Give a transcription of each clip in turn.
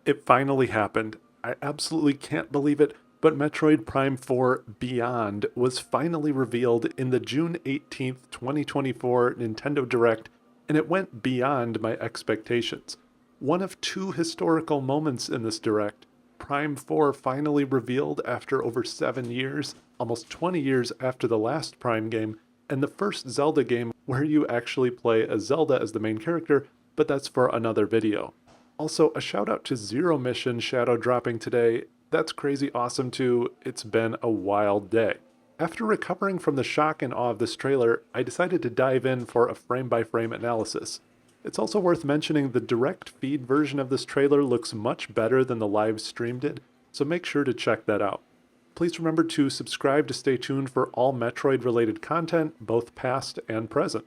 It finally happened. I absolutely can't believe it, but Metroid Prime 4 Beyond was finally revealed in the June 18th, 2024 Nintendo Direct, and it went beyond my expectations. One of two historical moments in this Direct. Prime 4 finally revealed after over 7 years, almost 20 years after the last Prime game, and the first Zelda game where you actually play as Zelda as the main character, but that's for another video. Also, a shout out to Zero Mission shadow dropping today. That's crazy awesome too. It's been a wild day. After recovering from the shock and awe of this trailer, I decided to dive in for a frame by frame analysis. It's also worth mentioning the direct feed version of this trailer looks much better than the live stream did, so make sure to check that out. Please remember to subscribe to stay tuned for all Metroid related content, both past and present.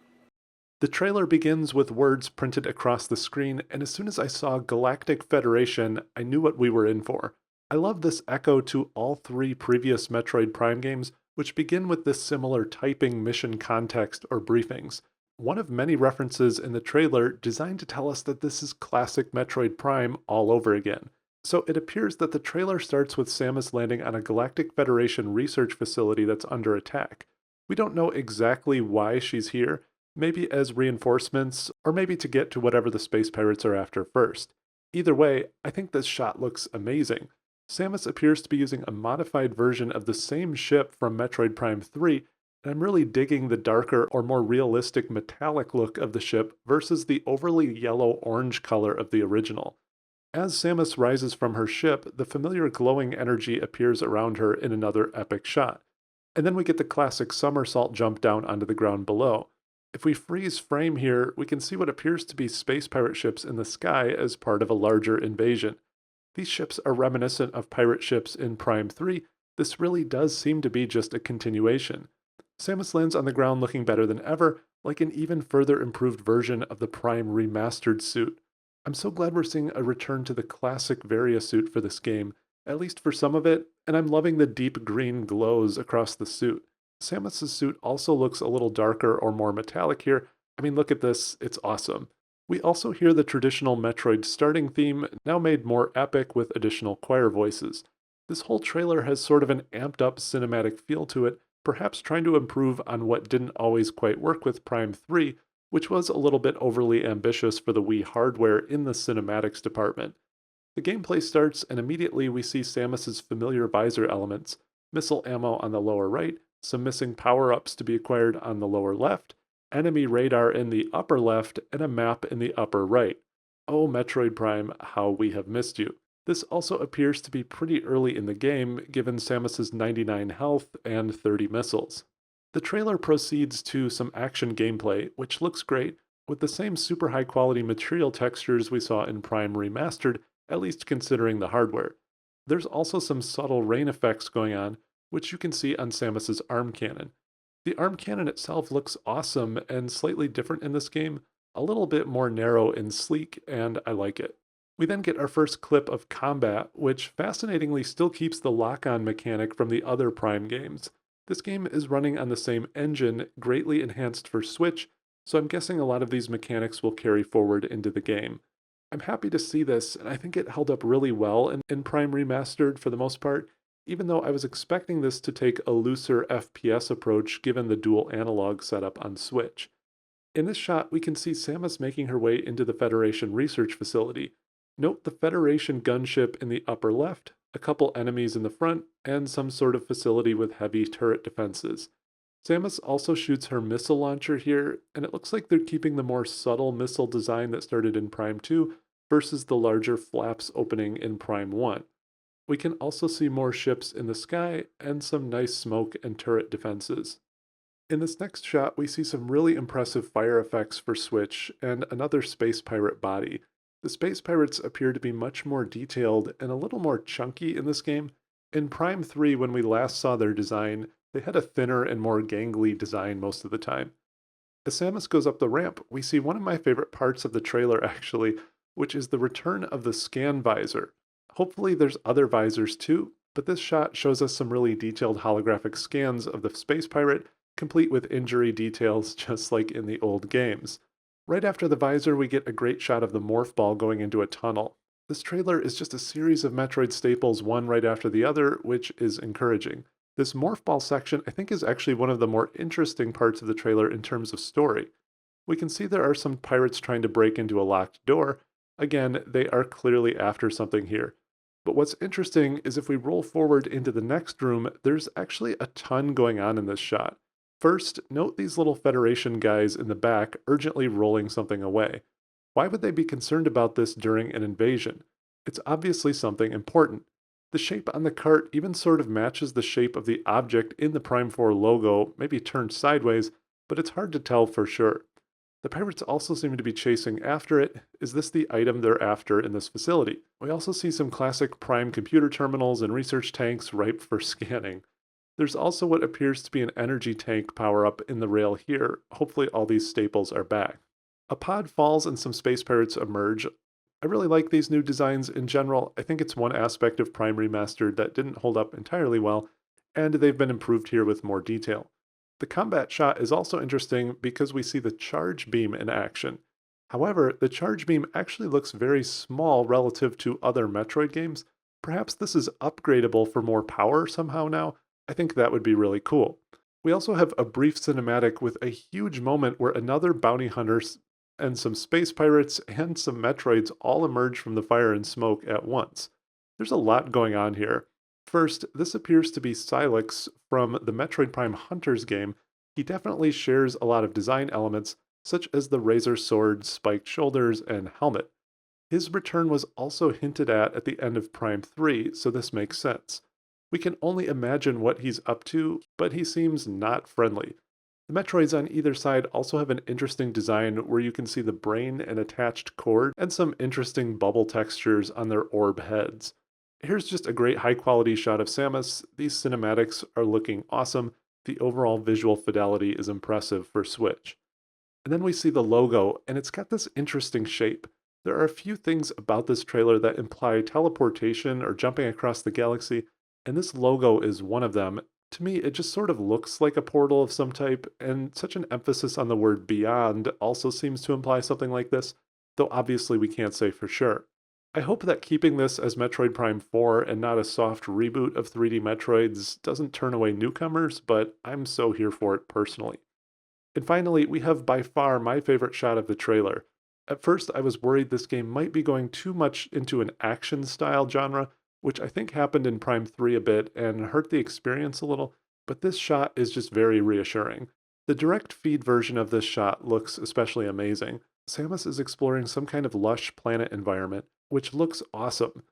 The trailer begins with words printed across the screen, and as soon as I saw Galactic Federation, I knew what we were in for. I love this echo to all three previous Metroid Prime games, which begin with this similar typing mission context or briefings. One of many references in the trailer designed to tell us that this is classic Metroid Prime all over again. So it appears that the trailer starts with Samus landing on a Galactic Federation research facility that's under attack. We don't know exactly why she's here, maybe as reinforcements, or maybe to get to whatever the space pirates are after first. Either way, I think this shot looks amazing. Samus appears to be using a modified version of the same ship from Metroid Prime 3, and I'm really digging the darker or more realistic metallic look of the ship versus the overly yellow-orange color of the original. As Samus rises from her ship, the familiar glowing energy appears around her in another epic shot. And then we get the classic somersault jump down onto the ground below. If we freeze frame here, we can see what appears to be space pirate ships in the sky as part of a larger invasion. These ships are reminiscent of pirate ships in Prime 3. This really does seem to be just a continuation. Samus lands on the ground looking better than ever, like an even further improved version of the Prime remastered suit. I'm so glad we're seeing a return to the classic Varia suit for this game, at least for some of it, and I'm loving the deep green glows across the suit. Samus' suit also looks a little darker or more metallic here. I mean, look at this, it's awesome. We also hear the traditional Metroid starting theme, now made more epic with additional choir voices. This whole trailer has sort of an amped up cinematic feel to it, perhaps trying to improve on what didn't always quite work with Prime 3, which was a little bit overly ambitious for the Wii hardware in the cinematics department. The gameplay starts, and immediately we see Samus's familiar visor elements, missile ammo on the lower right, some missing power-ups to be acquired on the lower left, enemy radar in the upper left, and a map in the upper right. Oh, Metroid Prime, how we have missed you. This also appears to be pretty early in the game, given Samus's 99 health and 30 missiles. The trailer proceeds to some action gameplay, which looks great, with the same super high quality material textures we saw in Prime Remastered, at least considering the hardware. There's also some subtle rain effects going on, which you can see on Samus's arm cannon. The arm cannon itself looks awesome and slightly different in this game, a little bit more narrow and sleek, and I like it. We then get our first clip of combat, which fascinatingly still keeps the lock-on mechanic from the other Prime games. This game is running on the same engine, greatly enhanced for Switch, so I'm guessing a lot of these mechanics will carry forward into the game. I'm happy to see this, and I think it held up really well in Prime Remastered for the most part, even though I was expecting this to take a looser FPS approach given the dual analog setup on Switch. In this shot, we can see Samus making her way into the Federation research facility. Note the Federation gunship in the upper left, a couple enemies in the front, and some sort of facility with heavy turret defenses. Samus also shoots her missile launcher here, and it looks like they're keeping the more subtle missile design that started in Prime 2 versus the larger flaps opening in Prime 1. We can also see more ships in the sky and some nice smoke and turret defenses. In this next shot, we see some really impressive fire effects for Switch and another space pirate body. The space pirates appear to be much more detailed and a little more chunky in this game. In Prime 3, when we last saw their design, they had a thinner and more gangly design most of the time. As Samus goes up the ramp, we see one of my favorite parts of the trailer actually, which is the return of the scan visor. Hopefully there's other visors too, but this shot shows us some really detailed holographic scans of the space pirate, complete with injury details just like in the old games. Right after the visor, we get a great shot of the morph ball going into a tunnel. This trailer is just a series of Metroid staples, one right after the other, which is encouraging. This Morph Ball section, I think, is actually one of the more interesting parts of the trailer in terms of story. We can see there are some pirates trying to break into a locked door. Again, they are clearly after something here. But what's interesting is if we roll forward into the next room, there's actually a ton going on in this shot. First, note these little Federation guys in the back urgently rolling something away. Why would they be concerned about this during an invasion? It's obviously something important. The shape on the cart even sort of matches the shape of the object in the Prime 4 logo, maybe turned sideways, but it's hard to tell for sure. The pirates also seem to be chasing after it. Is this the item they're after in this facility? We also see some classic Prime computer terminals and research tanks ripe for scanning. There's also what appears to be an energy tank power up in the rail here. Hopefully, all these staples are back. A pod falls and some space pirates emerge. I really like these new designs in general. I think it's one aspect of Prime Remastered that didn't hold up entirely well, and they've been improved here with more detail. The combat shot is also interesting because we see the charge beam in action. However, the charge beam actually looks very small relative to other Metroid games. Perhaps this is upgradable for more power somehow now. I think that would be really cool. We also have a brief cinematic with a huge moment where another bounty hunter and some space pirates and some Metroids all emerge from the fire and smoke at once. There's a lot going on here. First, this appears to be Silex from the Metroid Prime Hunters game. He definitely shares a lot of design elements, such as the razor sword, spiked shoulders, and helmet. His return was also hinted at the end of Prime 3, so this makes sense. We can only imagine what he's up to, but he seems not friendly. The Metroids on either side also have an interesting design where you can see the brain and attached cord and some interesting bubble textures on their orb heads. Here's just a great high quality shot of Samus. These cinematics are looking awesome. The overall visual fidelity is impressive for Switch. And then we see the logo, and it's got this interesting shape. There are a few things about this trailer that imply teleportation or jumping across the galaxy, and this logo is one of them. To me, it just sort of looks like a portal of some type, and such an emphasis on the word beyond also seems to imply something like this, though obviously we can't say for sure. I hope that keeping this as Metroid Prime 4 and not a soft reboot of 3D Metroids doesn't turn away newcomers, but I'm so here for it personally. And finally, we have by far my favorite shot of the trailer. At first, I was worried this game might be going too much into an action style genre, which I think happened in Prime 3 a bit and hurt the experience a little, but this shot is just very reassuring. The direct feed version of this shot looks especially amazing. Samus is exploring some kind of lush planet environment, which looks awesome.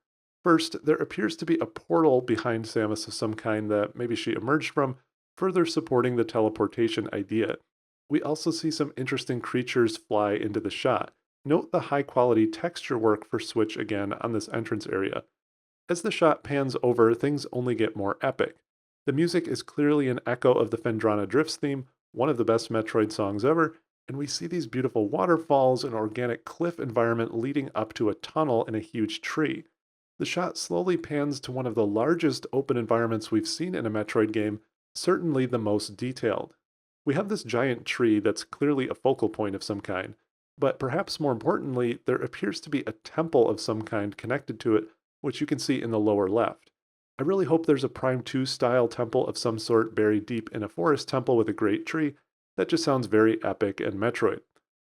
First, there appears to be a portal behind Samus of some kind that maybe she emerged from, further supporting the teleportation idea. We also see some interesting creatures fly into the shot. Note the high quality texture work for Switch again on this entrance area. As the shot pans over, things only get more epic. The music is clearly an echo of the Phendrana Drifts theme, one of the best Metroid songs ever, and we see these beautiful waterfalls and organic cliff environment leading up to a tunnel in a huge tree. The shot slowly pans to one of the largest open environments we've seen in a Metroid game, certainly the most detailed. We have this giant tree that's clearly a focal point of some kind, but perhaps more importantly, there appears to be a temple of some kind connected to it, which you can see in the lower left. I really hope there's a Prime 2 style temple of some sort buried deep in a forest temple with a great tree. That just sounds very epic and Metroid.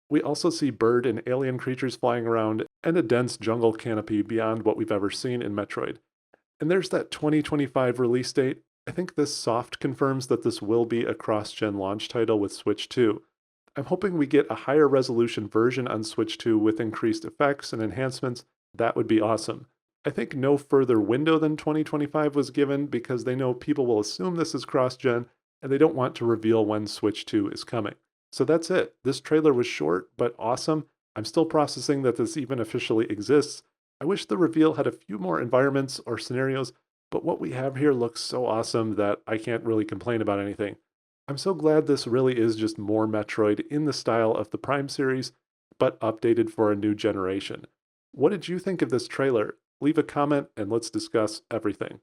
We also see bird and alien creatures flying around and a dense jungle canopy beyond what we've ever seen in Metroid. And there's that 2025 release date. I think this soft confirms that this will be a cross-gen launch title with Switch 2. I'm hoping we get a higher resolution version on Switch 2 with increased effects and enhancements. That would be awesome. I think no further window than 2025 was given because they know people will assume this is cross-gen and they don't want to reveal when Switch 2 is coming. So that's it. This trailer was short but awesome. I'm still processing that this even officially exists. I wish the reveal had a few more environments or scenarios, but what we have here looks so awesome that I can't really complain about anything. I'm so glad this really is just more Metroid in the style of the Prime series, but updated for a new generation. What did you think of this trailer? Leave a comment and let's discuss everything.